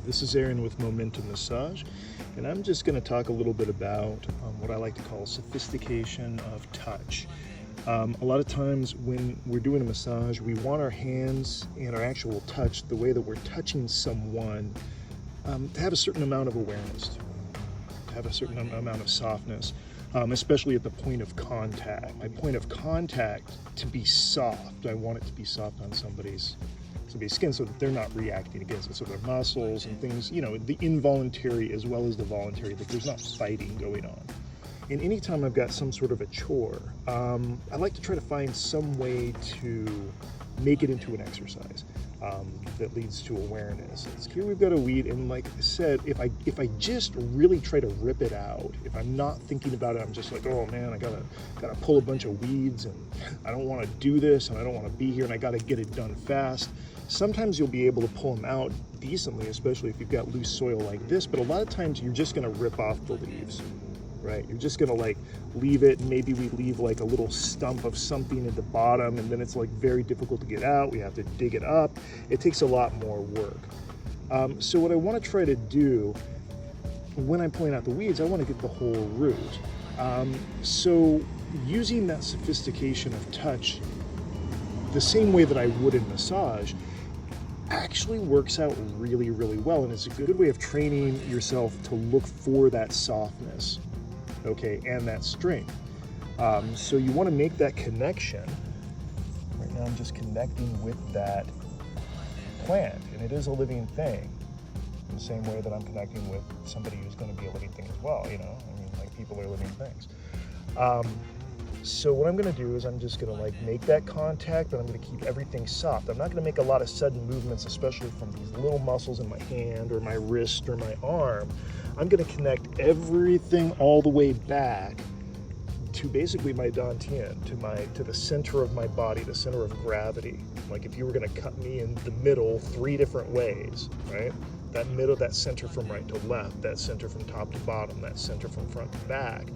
This is Aaron with Momentum Massage, and I'm just going to talk a little bit about what I like to call sophistication of touch. A lot of times when we're doing a massage, we want our hands and our actual touch, the way that we're touching someone, to have a certain amount of awareness, to have a certain amount of softness, especially at the point of contact. My point of contact to be soft. I want it to be soft on somebody's skin so that they're not reacting against it. So their muscles and things, you know, the involuntary as well as the voluntary, that there's not fighting going on. And anytime I've got some sort of a chore, I like to try to find some way to make it into an exercise that leads to awareness. Here we've got a weed, and like I said, if I just really try to rip it out, if I'm not thinking about it, I'm just like, oh man, I gotta pull a bunch of weeds, and I don't want to do this, and I don't want to be here, and I gotta get it done fast. Sometimes you'll be able to pull them out decently, especially if you've got loose soil like this, but a lot of times you're just gonna rip off the leaves. Right, you're just gonna like leave it, and maybe we leave like a little stump of something at the bottom, and then it's like very difficult to get out. We have to dig it up. It takes a lot more work. So what I want to try to do when I'm pulling out the weeds, I want to get the whole root. So using that sophistication of touch, the same way that I would in massage, actually works out really, really well, and it's a good way of training yourself to look for that softness. Okay, and that strength. So you want to make that connection. Right now I'm just connecting with that plant, and it is a living thing, in the same way that I'm connecting with somebody who's going to be a living thing as well, you know? I mean, like, people are living things. So what I'm going to do is I'm just going to like make that contact, but I'm going to keep everything soft. I'm not going to make a lot of sudden movements, especially from these little muscles in my hand or my wrist or my arm. I'm going to connect everything all the way back to basically my dantian, to the center of my body, the center of gravity. Like if you were going to cut me in the middle 3 different ways, right? That middle, that center from right to left, that center from top to bottom, that center from front to back.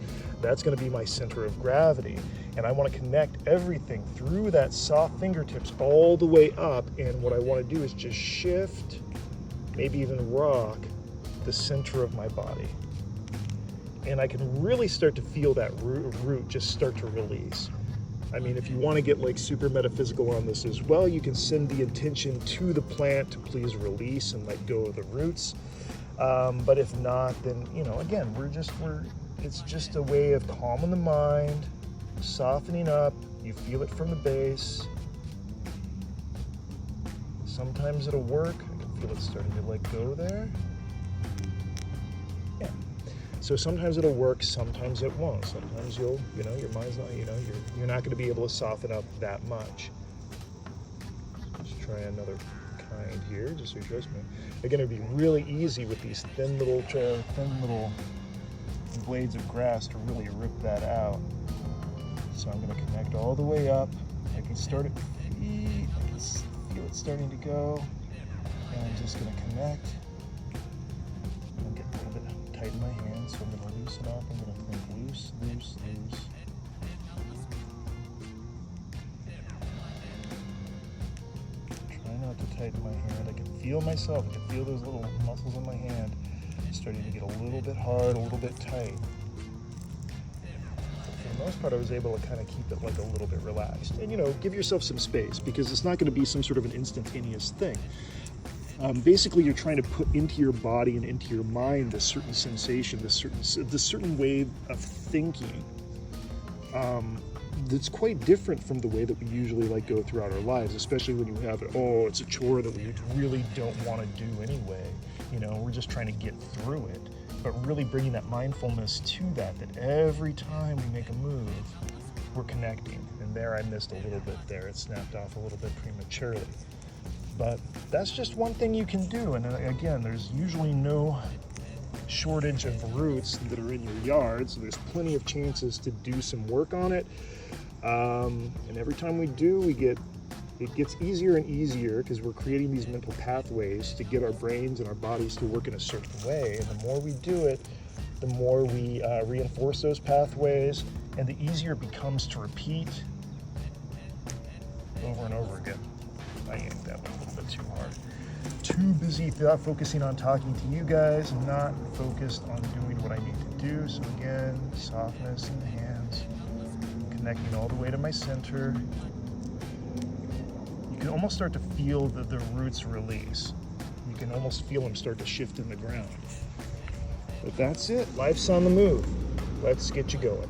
That's going to be my center of gravity. And I want to connect everything through that soft fingertips all the way up. And what I want to do is just shift, maybe even rock the center of my body. And I can really start to feel that root just start to release. I mean, if you want to get like super metaphysical on this as well, you can send the intention to the plant to please release and let go of the roots. But if not, then, you know, again, it's just a way of calming the mind, softening up. You feel it from the base. Sometimes it'll work. I can feel it starting to let go there. Yeah. So sometimes it'll work, sometimes it won't. Sometimes your mind's not, you're not going to be able to soften up that much. Let's try another kind here, just so you trust me. Again, it'd be really easy with these thin little blades of grass to really rip that out. So I'm going to connect all the way up. I can start at feet. I can feel it starting to go. And I'm just going to connect. And get a little bit tight in my hand, so I'm going to loosen up. I'm going to think loose, loose, loose. Try not to tighten my hand. I can feel myself. I can feel those little muscles in my hand starting to get a little bit hard, a little bit tight. For the most part, I was able to kind of keep it like a little bit relaxed. And, give yourself some space, because it's not going to be some sort of an instantaneous thing. Basically, you're trying to put into your body and into your mind this certain sensation, this certain way of thinking that's quite different from the way that we usually like go throughout our lives, especially when you have it's a chore that we really don't want to do anyway. We're just trying to get through it. But really bringing that mindfulness to that every time we make a move, we're connecting. And there I missed a little bit there. It snapped off a little bit prematurely. But that's just one thing you can do. And again, there's usually no shortage of roots that are in your yard, so there's plenty of chances to do some work on it. And every time we do, it gets easier and easier, because we're creating these mental pathways to get our brains and our bodies to work in a certain way. And the more we do it, the more we reinforce those pathways, and the easier it becomes to repeat over and over again. I yanked that one a little bit too hard. too busy focusing on talking to you guys and not focused on doing what I need to do. So again, softness in the hands, connecting all the way to my center. You can almost start to feel the roots release. You can almost feel them start to shift in the ground. But that's it. Life's on the move. Let's get you going.